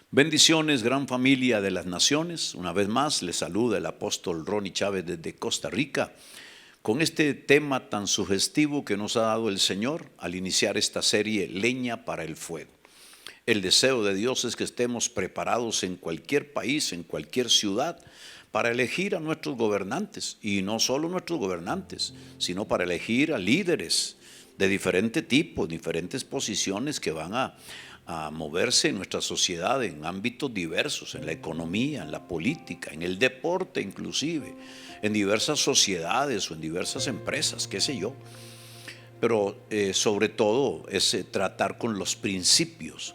Bendiciones, gran familia de las naciones. Una vez más les saluda el apóstol Ronnie Chávez desde Costa Rica con este tema tan sugestivo que nos ha dado el Señor al iniciar esta serie Leña para el Fuego. El deseo de Dios es que estemos preparados en cualquier país, en cualquier ciudad, para elegir a nuestros gobernantes, y no solo nuestros gobernantes, sino para elegir a líderes de diferente tipo, diferentes posiciones que van a moverse en nuestra sociedad en ámbitos diversos, en la economía, en la política, en el deporte inclusive, en diversas sociedades o en diversas empresas, qué sé yo. Pero sobre todo es tratar con los principios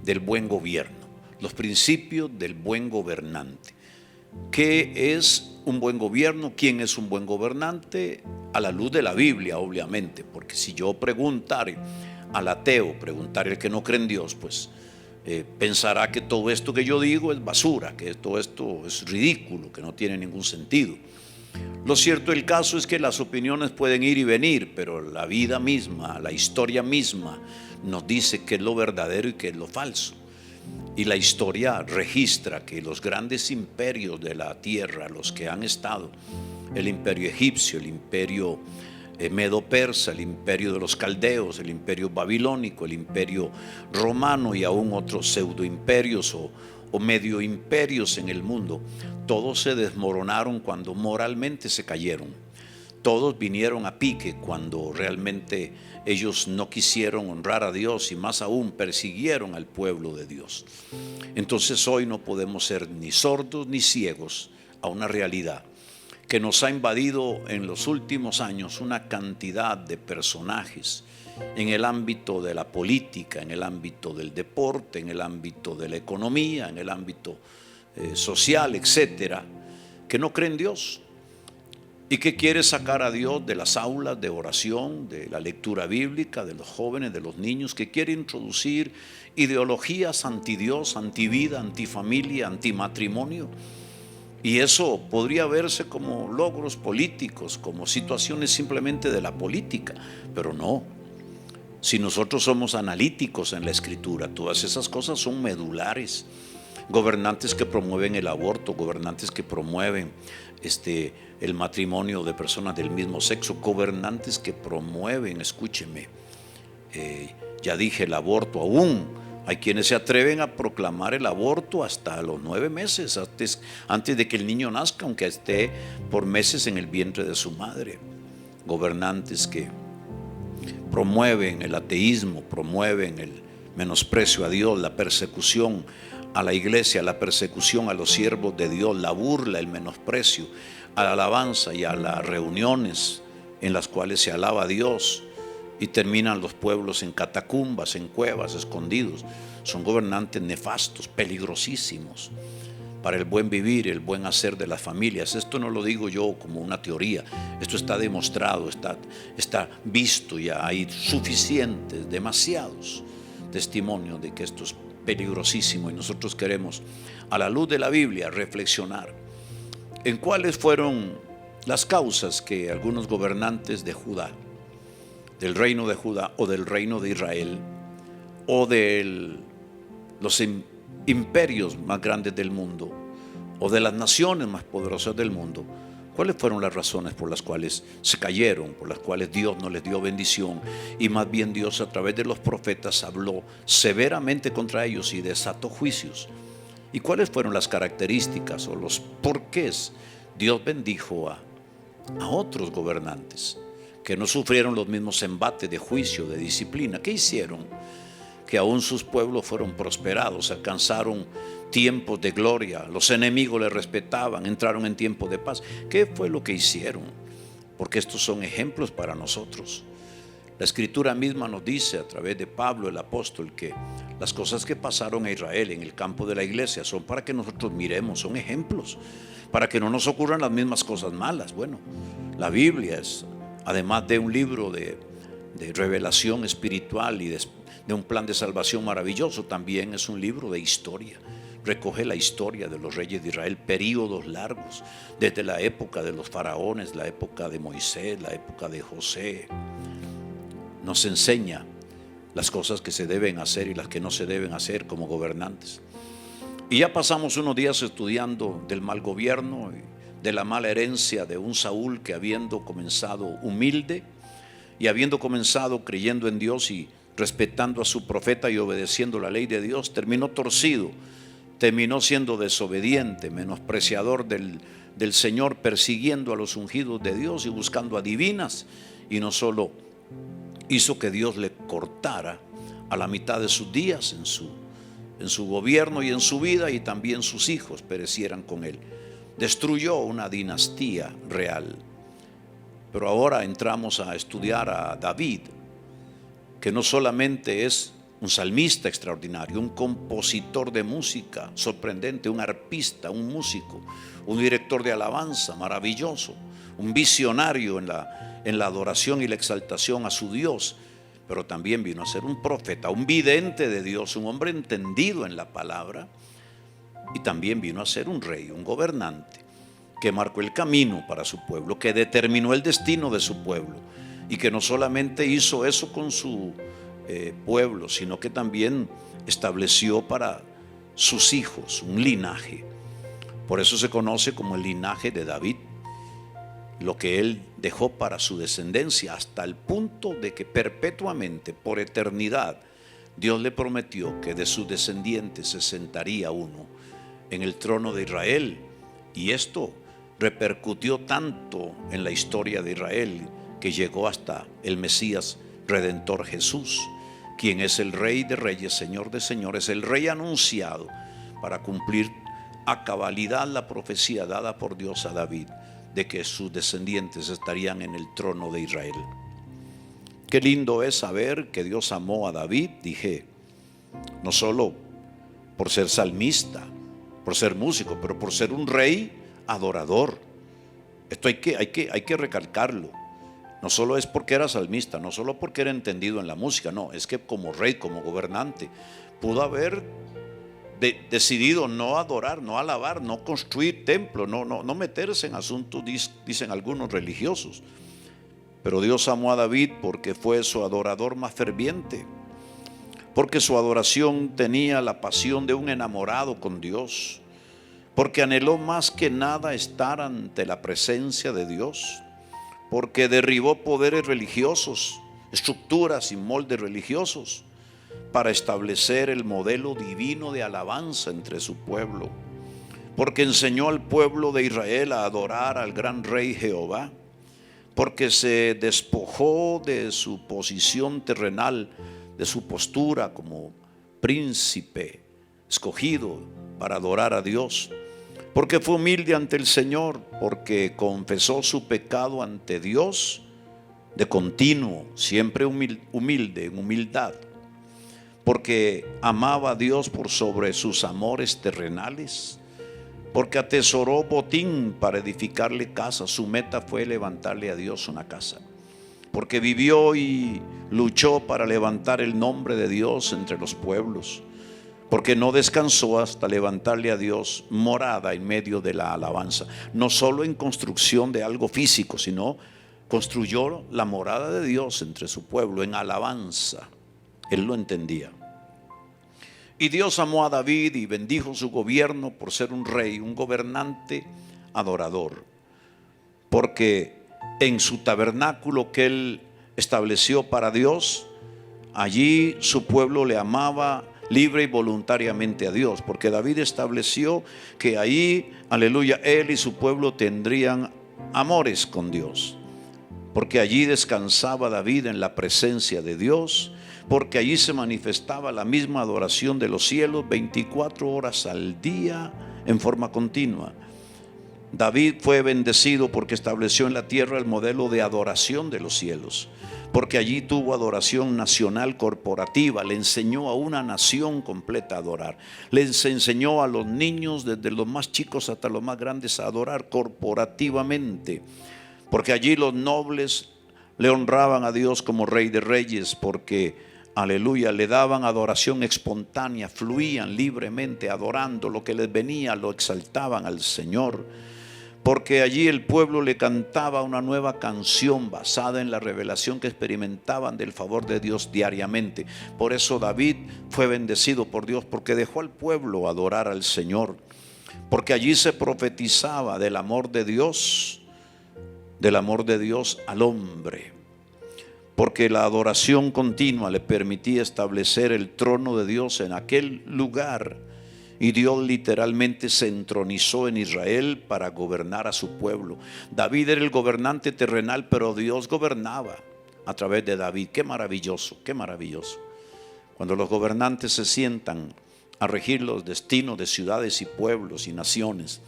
del buen gobierno, los principios del buen gobernante. ¿Qué es un buen gobierno? ¿Quién es un buen gobernante? A la luz de la Biblia, obviamente, porque si yo preguntare al ateo, preguntarle al que no cree en Dios, pues pensará que todo esto que yo digo es basura, que todo esto es ridículo, que no tiene ningún sentido. Lo cierto del caso es que las opiniones pueden ir y venir, pero la vida misma, la historia misma nos dice qué es lo verdadero y qué es lo falso. Y la historia registra que los grandes imperios de la tierra, los que han estado, el imperio egipcio, el imperio medo-persa, el imperio de los caldeos, el imperio babilónico, el imperio romano y aún otros pseudoimperios o medio imperios en el mundo, todos se desmoronaron cuando moralmente se cayeron. Todos vinieron a pique cuando realmente ellos no quisieron honrar a Dios y más aún persiguieron al pueblo de Dios. Entonces hoy no podemos ser ni sordos ni ciegos a una realidad que nos ha invadido en los últimos años una cantidad de personajes en el ámbito de la política, en el ámbito del deporte, en el ámbito de la economía, en el ámbito social, etcétera, que no creen en Dios y que quiere sacar a Dios de las aulas de oración, de la lectura bíblica, de los jóvenes, de los niños, que quiere introducir ideologías anti-Dios, anti-vida, anti-familia, anti-matrimonio. Y eso podría verse como logros políticos, como situaciones simplemente de la política, pero no. Si nosotros somos analíticos en la escritura, todas esas cosas son medulares. Gobernantes que promueven el aborto, gobernantes que promueven el matrimonio de personas del mismo sexo, gobernantes que promueven, escúcheme, ya dije el aborto, aún hay quienes se atreven a proclamar el aborto hasta los 9 meses, antes de que el niño nazca, aunque esté por meses en el vientre de su madre. Gobernantes que promueven el ateísmo, promueven el menosprecio a Dios, la persecución a la iglesia, la persecución a los siervos de Dios, la burla, el menosprecio a la alabanza y a las reuniones en las cuales se alaba a Dios, y terminan los pueblos en catacumbas, en cuevas, escondidos. Son gobernantes nefastos, peligrosísimos para el buen vivir, el buen hacer de las familias. Esto no lo digo yo como una teoría, esto está demostrado, está visto ya. Hay suficientes, demasiados testimonios de que esto es peligrosísimo, y nosotros queremos, a la luz de la Biblia, reflexionar en cuáles fueron las causas que algunos gobernantes de Judá, del reino de Judá o del reino de Israel o de los imperios más grandes del mundo o de las naciones más poderosas del mundo, cuáles fueron las razones por las cuales se cayeron, por las cuales Dios no les dio bendición, y más bien Dios a través de los profetas habló severamente contra ellos y desató juicios. Y cuáles fueron las características o los porqués Dios bendijo a otros gobernantes que no sufrieron los mismos embates de juicio, de disciplina. ¿Qué hicieron? Que aún sus pueblos fueron prosperados, alcanzaron tiempos de gloria, los enemigos les respetaban, entraron en tiempos de paz. ¿Qué fue lo que hicieron? Porque estos son ejemplos para nosotros. La escritura misma nos dice a través de Pablo el apóstol que las cosas que pasaron a Israel en el campo de la iglesia son para que nosotros miremos, son ejemplos, para que no nos ocurran las mismas cosas malas. Bueno, la Biblia es, además de un libro de revelación espiritual y de un plan de salvación maravilloso, también es un libro de historia. Recoge la historia de los reyes de Israel, períodos largos, desde la época de los faraones, la época de Moisés, la época de José. Nos enseña las cosas que se deben hacer y las que no se deben hacer como gobernantes. Y ya pasamos unos días estudiando del mal gobierno y de la mala herencia de un Saúl que, habiendo comenzado humilde y habiendo comenzado creyendo en Dios y respetando a su profeta y obedeciendo la ley de Dios, terminó torcido, terminó siendo desobediente, menospreciador del Señor, persiguiendo a los ungidos de Dios y buscando adivinas. Y no solo hizo que Dios le cortara a la mitad de sus días en su gobierno y en su vida, y también sus hijos perecieran con él. Destruyó una dinastía real. Pero ahora entramos a estudiar a David, que no solamente es un salmista extraordinario, un compositor de música sorprendente, un arpista, un músico, un director de alabanza maravilloso, un visionario en la adoración y la exaltación a su Dios, pero también vino a ser un profeta, un vidente de Dios, un hombre entendido en la palabra, y también vino a ser un rey, un gobernante, que marcó el camino para su pueblo, que determinó el destino de su pueblo, y que no solamente hizo eso con su pueblo, sino que también estableció para sus hijos un linaje. Por eso se conoce como el linaje de David, lo que él dejó para su descendencia, hasta el punto de que perpetuamente, por eternidad, Dios le prometió que de sus descendientes se sentaría uno en el trono de Israel. Y esto repercutió tanto en la historia de Israel que llegó hasta el Mesías Redentor Jesús, quien es el Rey de Reyes, Señor de Señores, el Rey anunciado para cumplir a cabalidad la profecía dada por Dios a David de que sus descendientes estarían en el trono de Israel. Qué lindo es saber que Dios amó a David, dije, no solo por ser salmista, por ser músico, pero por ser un rey adorador. Esto hay que recalcarlo. No solo es porque era salmista, no solo porque era entendido en la música, no, es que como rey, como gobernante, pudo haber decidido no adorar, no alabar, no construir templo, no meterse en asuntos, dicen algunos religiosos. Pero Dios amó a David porque fue su adorador más ferviente, porque su adoración tenía la pasión de un enamorado con Dios, porque anheló más que nada estar ante la presencia de Dios, porque derribó poderes religiosos, estructuras y moldes religiosos, para establecer el modelo divino de alabanza entre su pueblo, porque enseñó al pueblo de Israel a adorar al gran rey Jehová, porque se despojó de su posición terrenal, de su postura como príncipe escogido para adorar a Dios, porque fue humilde ante el Señor, porque confesó su pecado ante Dios de continuo, siempre humilde, en humildad, porque amaba a Dios por sobre sus amores terrenales, porque atesoró botín para edificarle casa. Su meta fue levantarle a Dios una casa, porque vivió y luchó para levantar el nombre de Dios entre los pueblos, porque no descansó hasta levantarle a Dios morada en medio de la alabanza, no solo en construcción de algo físico, sino construyó la morada de Dios entre su pueblo en alabanza. Él lo entendía. Y Dios amó a David y bendijo su gobierno por ser un rey, un gobernante adorador, porque en su tabernáculo que él estableció para Dios, allí su pueblo le amaba libre y voluntariamente a Dios, porque David estableció que ahí, aleluya, él y su pueblo tendrían amores con Dios, porque allí descansaba David en la presencia de Dios, porque allí se manifestaba la misma adoración de los cielos 24 horas al día en forma continua. David fue bendecido porque estableció en la tierra el modelo de adoración de los cielos, porque allí tuvo adoración nacional corporativa, le enseñó a una nación completa a adorar, les enseñó a los niños desde los más chicos hasta los más grandes a adorar corporativamente, porque allí los nobles le honraban a Dios como Rey de Reyes, porque aleluya, le daban adoración espontánea, fluían libremente adorando lo que les venía, lo exaltaban al Señor, porque allí el pueblo le cantaba una nueva canción basada en la revelación que experimentaban del favor de Dios diariamente. Por eso David fue bendecido por Dios, porque dejó al pueblo adorar al Señor, porque allí se profetizaba del amor de Dios al hombre, porque la adoración continua le permitía establecer el trono de Dios en aquel lugar. Y Dios literalmente se entronizó en Israel para gobernar a su pueblo. David era el gobernante terrenal, pero Dios gobernaba a través de David. Qué maravilloso, qué maravilloso. Cuando los gobernantes se sientan a regir los destinos de ciudades y pueblos y naciones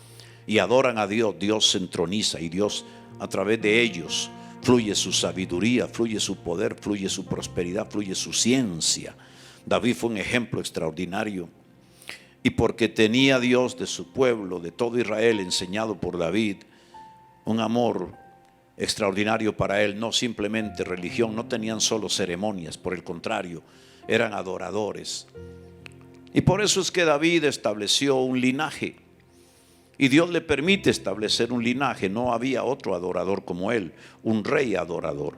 y adoran a Dios, Dios se entroniza, y Dios a través de ellos fluye su sabiduría, fluye su poder, fluye su prosperidad, fluye su ciencia. David fue un ejemplo extraordinario. Y porque tenía Dios de su pueblo, de todo Israel, enseñado por David, un amor extraordinario para él, no simplemente religión, no tenían solo ceremonias, por el contrario, eran adoradores. Y por eso es que David estableció un linaje, y Dios le permite establecer un linaje. No había otro adorador como él, un rey adorador.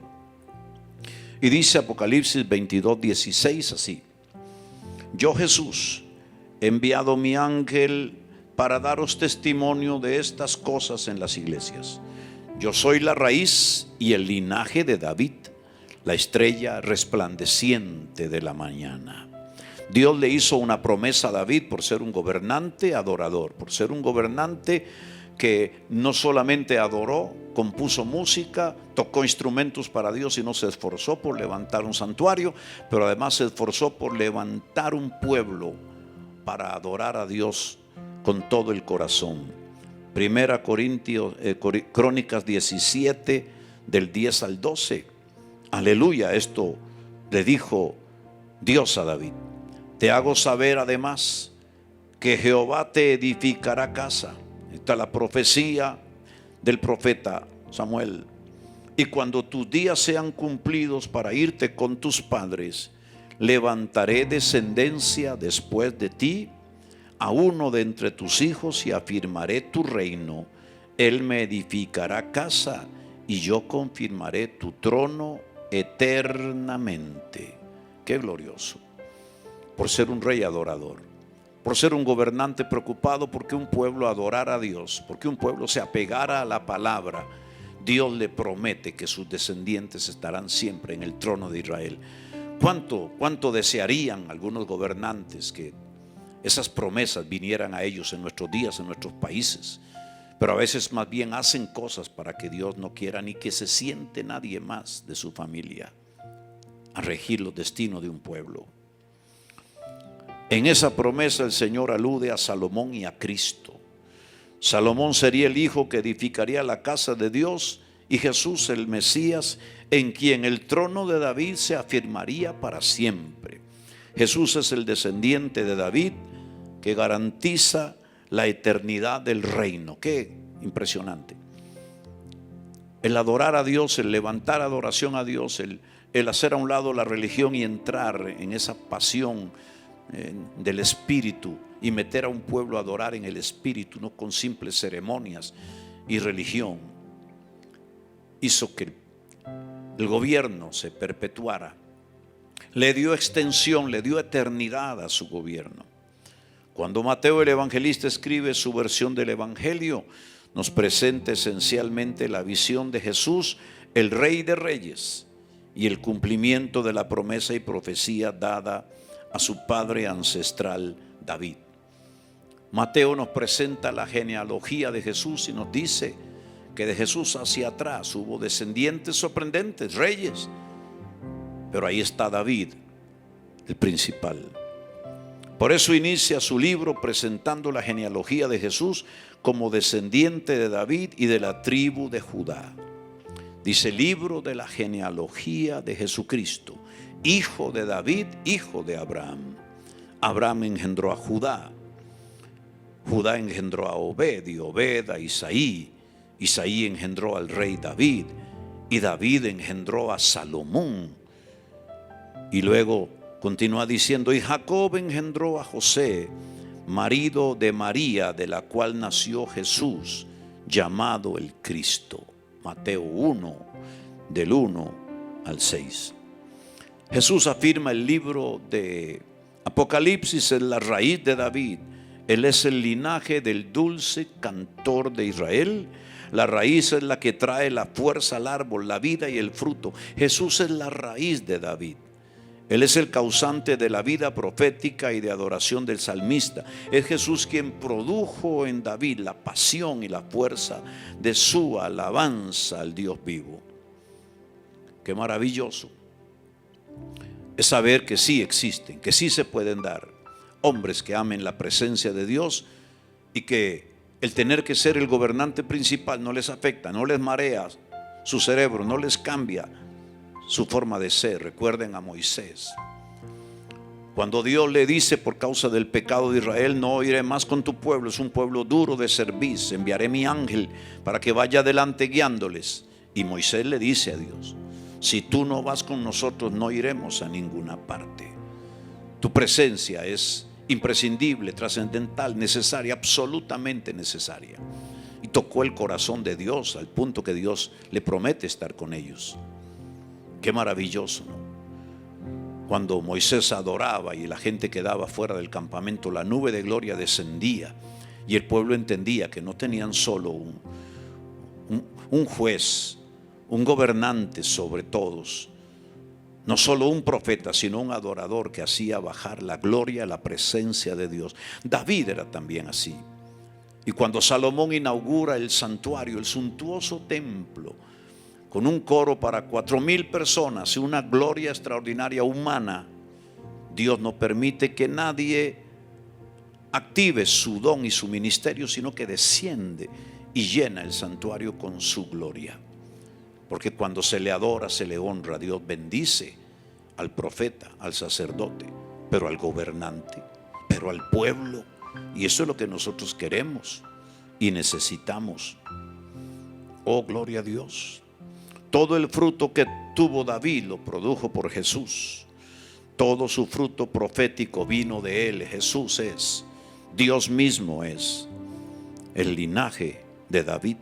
Y dice Apocalipsis 22:16 así: yo, Jesús, he enviado mi ángel para daros testimonio de estas cosas en las iglesias. Yo soy la raíz y el linaje de David, la estrella resplandeciente de la mañana. Dios le hizo una promesa a David por ser un gobernante adorador, por ser un gobernante que no solamente adoró, compuso música, tocó instrumentos para Dios, sino se esforzó por levantar un santuario, pero además se esforzó por levantar un pueblo para adorar a Dios con todo el corazón. Primera Crónicas 17 del 10 al 12. Aleluya, esto le dijo Dios a David: te hago saber además que Jehová te edificará casa. Esta es la profecía del profeta Samuel. Y cuando tus días sean cumplidos para irte con tus padres, levantaré descendencia después de ti, a uno de entre tus hijos, y afirmaré tu reino. Él me edificará casa y yo confirmaré tu trono eternamente. Qué glorioso. Por ser un rey adorador, por ser un gobernante preocupado porque un pueblo adorara a Dios, porque un pueblo se apegara a la palabra, Dios le promete que sus descendientes estarán siempre en el trono de Israel. ¿Cuánto desearían algunos gobernantes que esas promesas vinieran a ellos en nuestros días, en nuestros países? Pero a veces más bien hacen cosas para que Dios no quiera ni que se siente nadie más de su familia a regir los destinos de un pueblo. En esa promesa el Señor alude a Salomón y a Cristo. Salomón sería el hijo que edificaría la casa de Dios, y Jesús el Mesías, en quien el trono de David se afirmaría para siempre. Jesús es el descendiente de David que garantiza la eternidad del reino. Qué impresionante. El adorar a Dios, el levantar adoración a Dios, el hacer a un lado la religión y entrar en esa pasión del Espíritu y meter a un pueblo a adorar en el Espíritu, no con simples ceremonias y religión, hizo que el gobierno se perpetuara. Le dio extensión, le dio eternidad a su gobierno. Cuando Mateo el evangelista escribe su versión del evangelio, nos presenta esencialmente la visión de Jesús, el Rey de Reyes, y el cumplimiento de la promesa y profecía dada a su padre ancestral David. Mateo nos presenta la genealogía de Jesús y nos dice que de Jesús hacia atrás hubo descendientes sorprendentes, reyes, pero ahí está David, el principal. Por eso inicia su libro presentando la genealogía de Jesús como descendiente de David y de la tribu de Judá. Dice: libro de la genealogía de Jesucristo, hijo de David, hijo de Abraham. Abraham engendró a Judá, Judá engendró a Obed, y Obed a Isaí, Isaí engendró al rey David, y David engendró a Salomón. Y luego continúa diciendo: y Jacob engendró a José, marido de María, de la cual nació Jesús, llamado el Cristo. Mateo 1, del 1 al 6. Jesús afirma: el libro de Apocalipsis es la raíz de David. Él es el linaje del dulce cantor de Israel. La raíz es la que trae la fuerza al árbol, la vida y el fruto. Jesús es la raíz de David. Él es el causante de la vida profética y de adoración del salmista. Es Jesús quien produjo en David la pasión y la fuerza de su alabanza al Dios vivo. Qué maravilloso es saber que sí existen, que sí se pueden dar hombres que amen la presencia de Dios y que el tener que ser el gobernante principal no les afecta, no les marea su cerebro, no les cambia su forma de ser. Recuerden a Moisés, cuando Dios le dice: por causa del pecado de Israel no iré más con tu pueblo, es un pueblo duro de servir, enviaré mi ángel para que vaya adelante guiándoles. Y Moisés le dice a Dios: si tú no vas con nosotros no iremos a ninguna parte. Tu presencia es imprescindible, trascendental, necesaria, absolutamente necesaria. Y tocó el corazón de Dios al punto que Dios le promete estar con ellos. Qué maravilloso, ¿no? Cuando Moisés adoraba y la gente quedaba fuera del campamento, la nube de gloria descendía y el pueblo entendía que no tenían solo un juez, un gobernante sobre todos, no solo un profeta, sino un adorador que hacía bajar la gloria, la presencia de Dios. David era también así. Y cuando Salomón inaugura el santuario, el suntuoso templo, con un coro para 4,000 personas y una gloria extraordinaria humana, Dios no permite que nadie active su don y su ministerio, sino que desciende y llena el santuario con su gloria. Porque cuando se le adora, se le honra. Dios bendice al profeta, al sacerdote, pero al gobernante, pero al pueblo. Y eso es lo que nosotros queremos y necesitamos. Oh, gloria a Dios. Todo el fruto que tuvo David lo produjo por Jesús. Todo su fruto profético vino de él. Jesús es, Dios mismo es el linaje de David.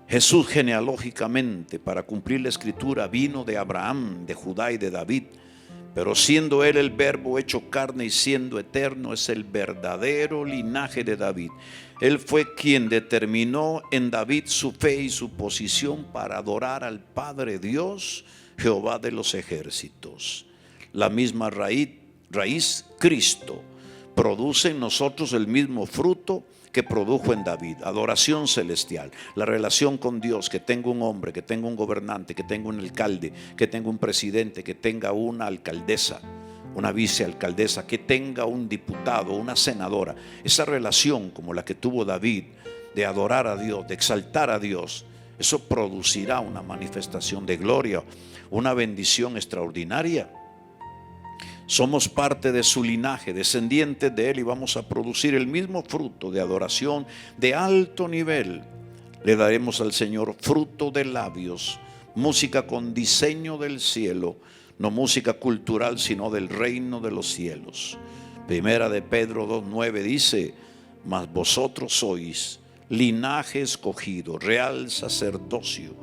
Jesús genealógicamente, para cumplir la escritura, vino de Abraham, de Judá y de David. Pero siendo él el verbo hecho carne y siendo eterno, es el verdadero linaje de David. Él fue quien determinó en David su fe y su posición para adorar al Padre Dios, Jehová de los ejércitos. La misma raíz Cristo produce en nosotros el mismo fruto que produjo en David: adoración celestial, la relación con Dios, que tenga un hombre, que tenga un gobernante, que tenga un alcalde, que tenga un presidente, que tenga una alcaldesa, una vicealcaldesa, que tenga un diputado, una senadora. Esa relación como la que tuvo David, de adorar a Dios, de exaltar a Dios, eso producirá una manifestación de gloria, una bendición extraordinaria. Somos parte de su linaje, descendientes de él, y vamos a producir el mismo fruto de adoración de alto nivel. Le daremos al Señor fruto de labios, música con diseño del cielo, no música cultural, sino del reino de los cielos. Primera de Pedro 2:9 dice: mas vosotros sois linaje escogido, real sacerdocio,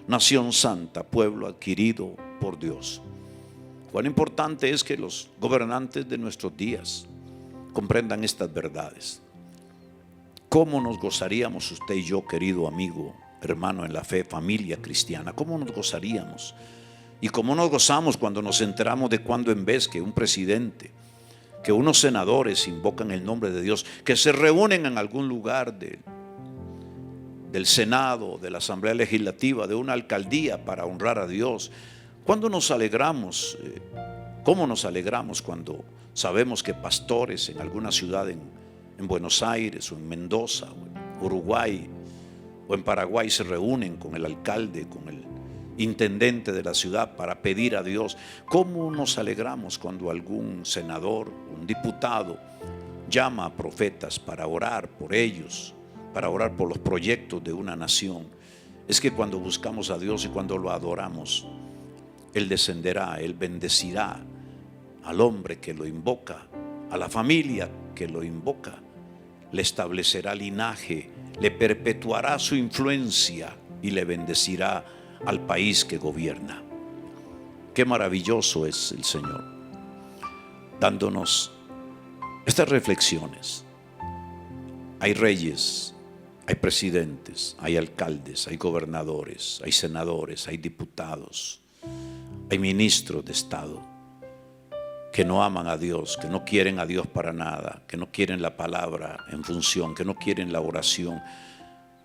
nación santa, pueblo adquirido por Dios. Cuán importante es que los gobernantes de nuestros días comprendan estas verdades. ¿Cómo nos gozaríamos usted y yo, querido amigo, hermano en la fe, familia cristiana? ¿Cómo nos gozaríamos? Y cómo nos gozamos cuando nos enteramos de cuando en vez que un presidente, que unos senadores invocan el nombre de Dios, que se reúnen en algún lugar del Senado, de la Asamblea Legislativa, de una alcaldía para honrar a Dios. ¿Cuándo nos alegramos? ¿Cómo nos alegramos cuando sabemos que pastores en alguna ciudad en Buenos Aires o en Mendoza o en Uruguay o en Paraguay se reúnen con el alcalde, con el intendente de la ciudad para pedir a Dios? ¿Cómo nos alegramos cuando algún senador, un diputado llama a profetas para orar por ellos, para orar por los proyectos de una nación? Es que cuando buscamos a Dios y cuando lo adoramos, Él descenderá, Él bendecirá al hombre que lo invoca, a la familia que lo invoca. le establecerá linaje, le perpetuará su influencia y le bendecirá al país que gobierna. Qué maravilloso es el Señor, dándonos estas reflexiones. Hay reyes, hay presidentes, hay alcaldes, hay gobernadores, hay senadores, hay diputados, hay ministros de Estado que no aman a Dios, que no quieren a Dios para nada, que no quieren la palabra en función, que no quieren la oración,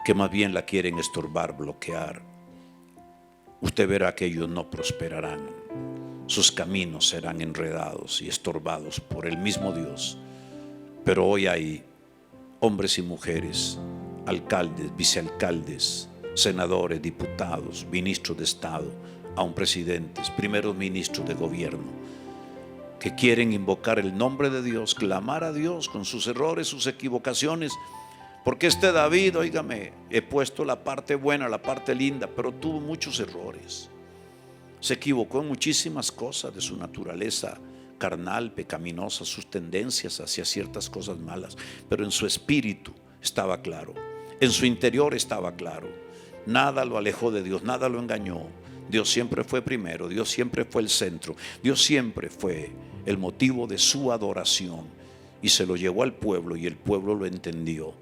que más bien la quieren estorbar, bloquear. Usted verá que ellos no prosperarán. Sus caminos serán enredados y estorbados por el mismo Dios. Pero hoy hay hombres y mujeres, alcaldes, vicealcaldes, senadores, diputados, ministros de Estado, aun presidentes, primeros ministros de gobierno, que quieren invocar el nombre de Dios, clamar a Dios con sus errores, sus equivocaciones. Porque David, óigame, he puesto la parte buena, la parte linda, pero tuvo muchos errores. Se equivocó en muchísimas cosas de su naturaleza carnal, pecaminosa, sus tendencias hacia ciertas cosas malas, pero en su espíritu estaba claro, en su interior estaba claro. Nada lo alejó de Dios, nada lo engañó. Dios siempre fue primero, Dios siempre fue el centro, Dios siempre fue el motivo de su adoración, y se lo llevó al pueblo y el pueblo lo entendió.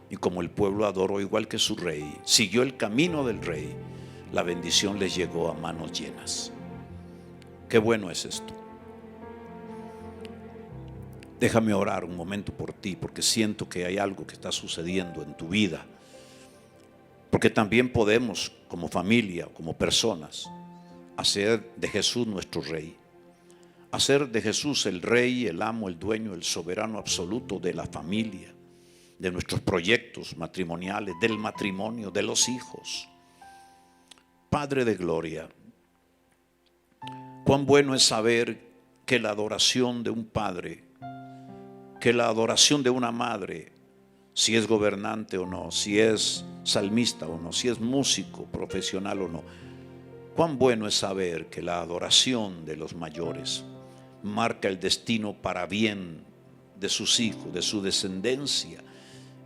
Y como el pueblo adoró igual que su rey, siguió el camino del rey, la bendición les llegó a manos llenas. Qué bueno es esto. Déjame orar un momento por ti, porque siento que hay algo que está sucediendo en tu vida. Porque también podemos, como familia, como personas, hacer de Jesús nuestro rey. Hacer de Jesús el rey, el amo, el dueño, el soberano absoluto de la familia, de nuestros proyectos matrimoniales, del matrimonio, de los hijos. Padre de gloria, cuán bueno es saber que la adoración de un padre, que la adoración de una madre, si es gobernante o no, si es salmista o no, si es músico profesional o no, cuán bueno es saber que la adoración de los mayores marca el destino para bien de sus hijos, de su descendencia,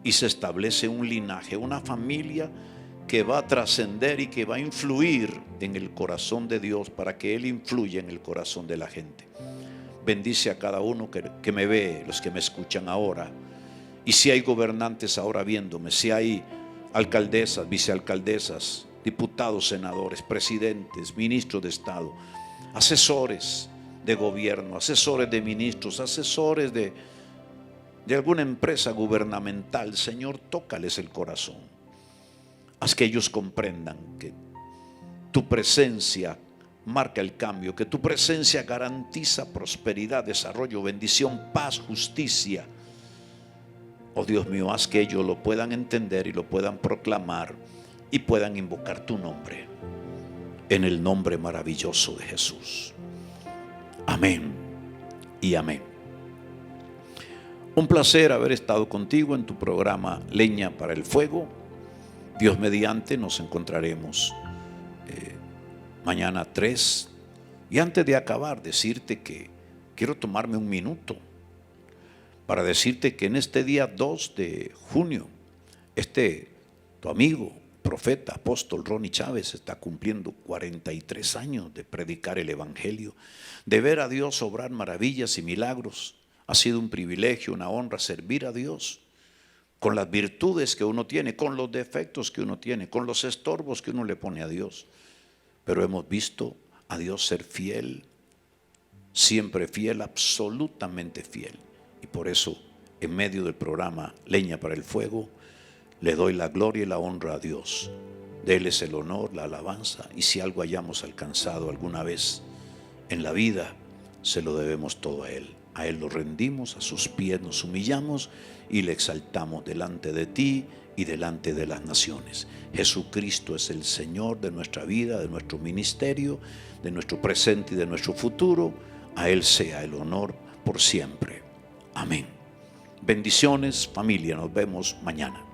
y se establece un linaje, una familia que va a trascender y que va a influir en el corazón de Dios para que Él influya en el corazón de la gente. Bendice a cada uno que me ve, los que me escuchan ahora. Y si hay gobernantes ahora viéndome, si hay alcaldesas, vicealcaldesas, diputados, senadores, presidentes, ministros de Estado, asesores de gobierno, asesores de ministros, asesores de alguna empresa gubernamental, Señor, tócales el corazón. Haz que ellos comprendan que tu presencia marca el cambio, que tu presencia garantiza prosperidad, desarrollo, bendición, paz, justicia. Oh Dios mío, haz que ellos lo puedan entender y lo puedan proclamar y puedan invocar tu nombre, en el nombre maravilloso de Jesús. Amén y amén. Un placer haber estado contigo en tu programa Leña para el Fuego. Dios mediante nos encontraremos mañana 3. Y antes de acabar, decirte que quiero tomarme un minuto para decirte que en este día 2 de junio, tu amigo, profeta, apóstol Ronnie Chávez está cumpliendo 43 años de predicar el Evangelio, de ver a Dios obrar maravillas y milagros. Ha sido un privilegio, una honra servir a Dios con las virtudes que uno tiene, con los defectos que uno tiene, con los estorbos que uno le pone a Dios. Pero hemos visto a Dios ser fiel, siempre fiel, absolutamente fiel. Y por eso, en medio del programa Leña para el Fuego, le doy la gloria y la honra a Dios. De Él es el honor, la alabanza. Y si algo hayamos alcanzado alguna vez en la vida, se lo debemos todo a Él. A Él lo rendimos, a sus pies nos humillamos y le exaltamos delante de ti y delante de las naciones. Jesucristo es el Señor de nuestra vida, de nuestro ministerio, de nuestro presente y de nuestro futuro. A Él sea el honor por siempre. Amén. Bendiciones, familia. Nos vemos mañana.